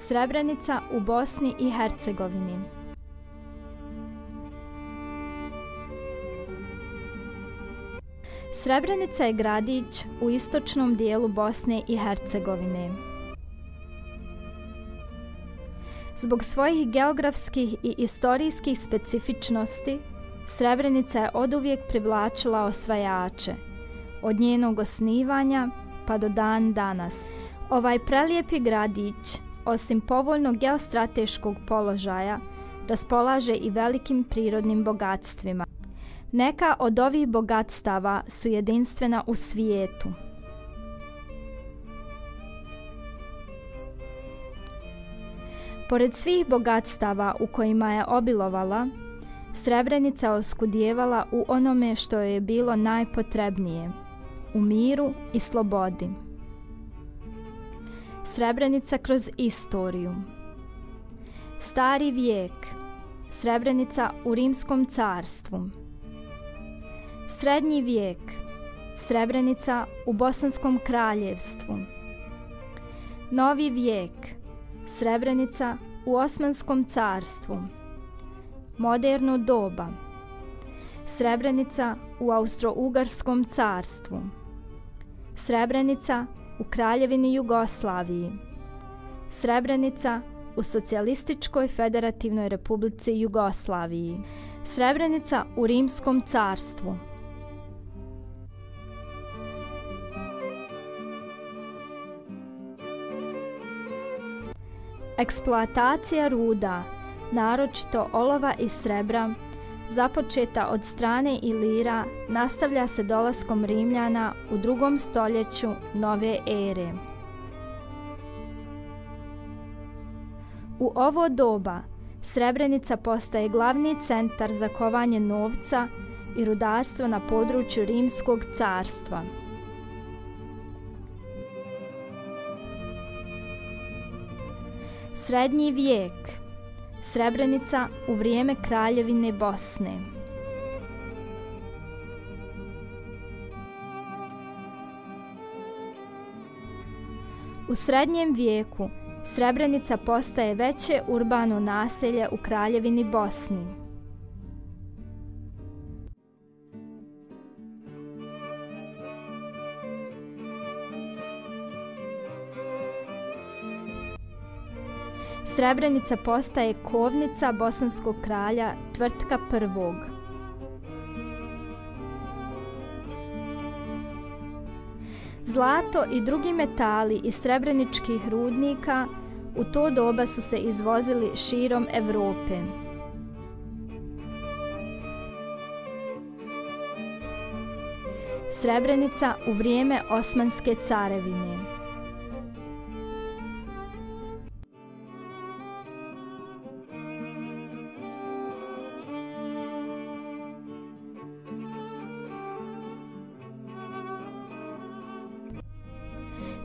Srebrenica u Bosni i Hercegovini. Srebrenica je gradić u istočnom dijelu Bosne i Hercegovine. Zbog svojih geografskih i istorijskih specifičnosti, Srebrenica je oduvijek privlačila osvajače, od njenog osnivanja pa do dan danas. Ovaj prelijepi gradić, osim povoljnog geostrateškog položaja, raspolaže i velikim prirodnim bogatstvima. Neka od ovih bogatstava su jedinstvena u svijetu. Pored svih bogatstava u kojima je obilovala, Srebrenica oskudijevala u onome što joj je bilo najpotrebnije, u miru i slobodi. Srebrenica kroz istoriju. Stari vijek. Srebrenica u Rimskom carstvu. Srednji vijek. Srebrenica u Bosanskom kraljevstvu. Novi vijek. Srebrenica u Osmanskom carstvu. Moderno doba. Srebrenica u Austro-Ugarskom carstvu. Srebrenica u Kraljevini Jugoslaviji. Srebrenica u Socijalističkoj federativnoj republici Jugoslaviji. Srebrenica u Rimskom carstvu. Eksploatacija ruda, naročito olova i srebra, započeta od strane Ilira, nastavlja se dolaskom Rimljana u 2. stoljeću nove ere. U ovo doba Srebrenica postaje glavni centar za kovanje novca i rudarstvo na području Rimskog carstva. Srednji vijek. Srebrenica u vrijeme Kraljevine Bosne. U srednjem vijeku Srebrenica postaje veće urbano naselje u Kraljevini Bosni. Srebrenica postaje kovnica bosanskog kralja Tvrtka I. Zlato i drugi metali iz srebreničkih rudnika u to doba su se izvozili širom Europe. Srebrenica u vrijeme Osmanske carevine.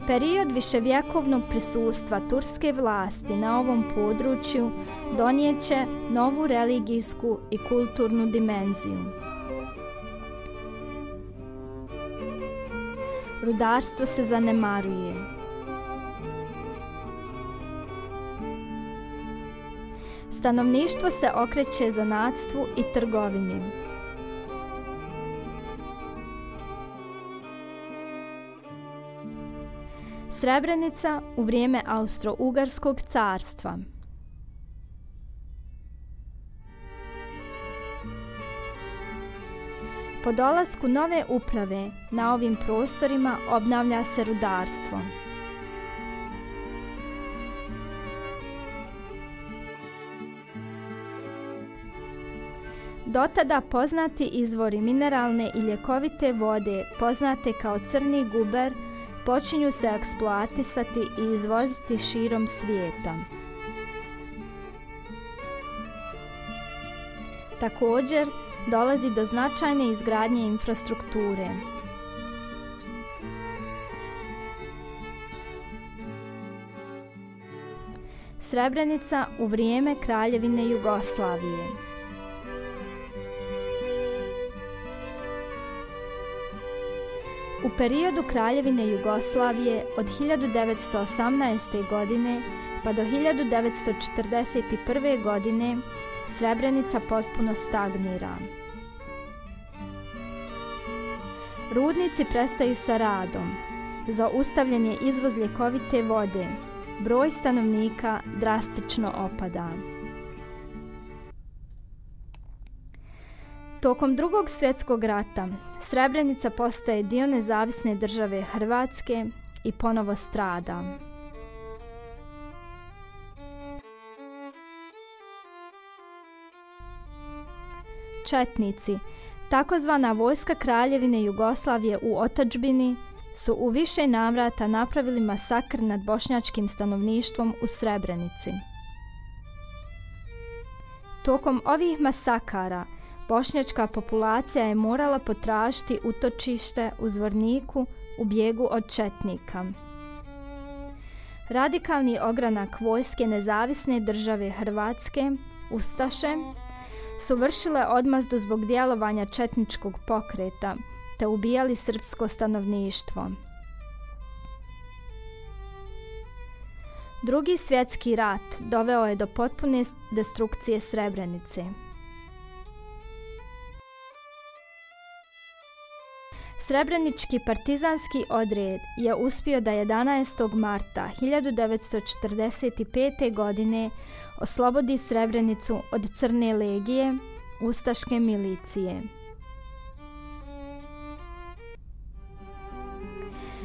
Period viševjekovnog prisustva turske vlasti na ovom području donijet će novu religijsku i kulturnu dimenziju. Rudarstvo se zanemaruje. Stanovništvo se okreće zanatstvu i trgovini. Srebrenica u vrijeme Austro-Ugarskog carstva. Po dolasku nove uprave na ovim prostorima obnavlja se rudarstvo. Dotada poznati izvori mineralne i ljekovite vode, poznate kao crni guber, počinju se eksploatisati i izvoziti širom svijeta. Također, dolazi do značajne izgradnje infrastrukture. Srebrenica u vrijeme Kraljevine Jugoslavije. U periodu Kraljevine Jugoslavije od 1918. godine pa do 1941. godine Srebrenica potpuno stagnira. Rudnici prestaju sa radom, zaustavljen je izvoz ljekovite vode, broj stanovnika drastično opada. Tokom Drugog svjetskog rata Srebrenica postaje dio nezavisne države Hrvatske i ponovo strada. Četnici, takozvana vojska Kraljevine Jugoslavije u otadžbini, su u više navrata napravili masakr nad bošnjačkim stanovništvom u Srebrenici. Tokom ovih masakara bošnjačka populacija je morala potražiti utočište u Zvorniku u bijegu od četnika. Radikalni ogranak vojske nezavisne države Hrvatske, ustaše, su vršile odmazdu zbog djelovanja četničkog pokreta te ubijali srpsko stanovništvo. Drugi svjetski rat doveo je do potpune destrukcije Srebrenice. Srebrenički partizanski odred je uspio da 11. marta 1945. godine oslobodi Srebrenicu od Crne legije, ustaške milicije.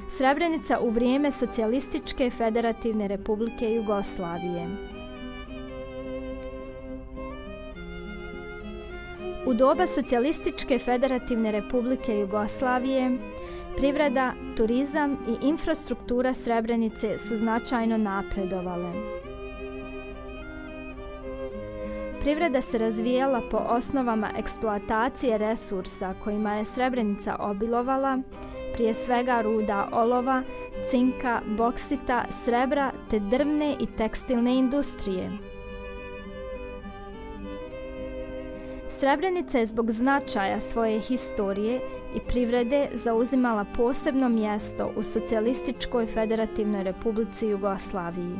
Srebrenica u vrijeme Socijalističke federativne republike Jugoslavije. U doba Socijalističke federativne republike Jugoslavije privreda, turizam i infrastruktura Srebrenice su značajno napredovale. Privreda se razvijala po osnovama eksploatacije resursa kojima je Srebrenica obilovala, prije svega ruda olova, cinka, boksita, srebra te drvne i tekstilne industrije. Srebrenica je zbog značaja svoje historije i privrede zauzimala posebno mjesto u Socijalističkoj federativnoj republici Jugoslaviji.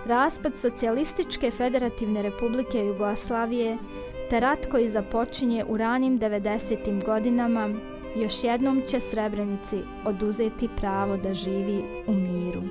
Raspad Socijalističke federativne republike Jugoslavije te rat koji započinje u ranim 90. godinama još jednom će Srebrenici oduzeti pravo da živi u miru.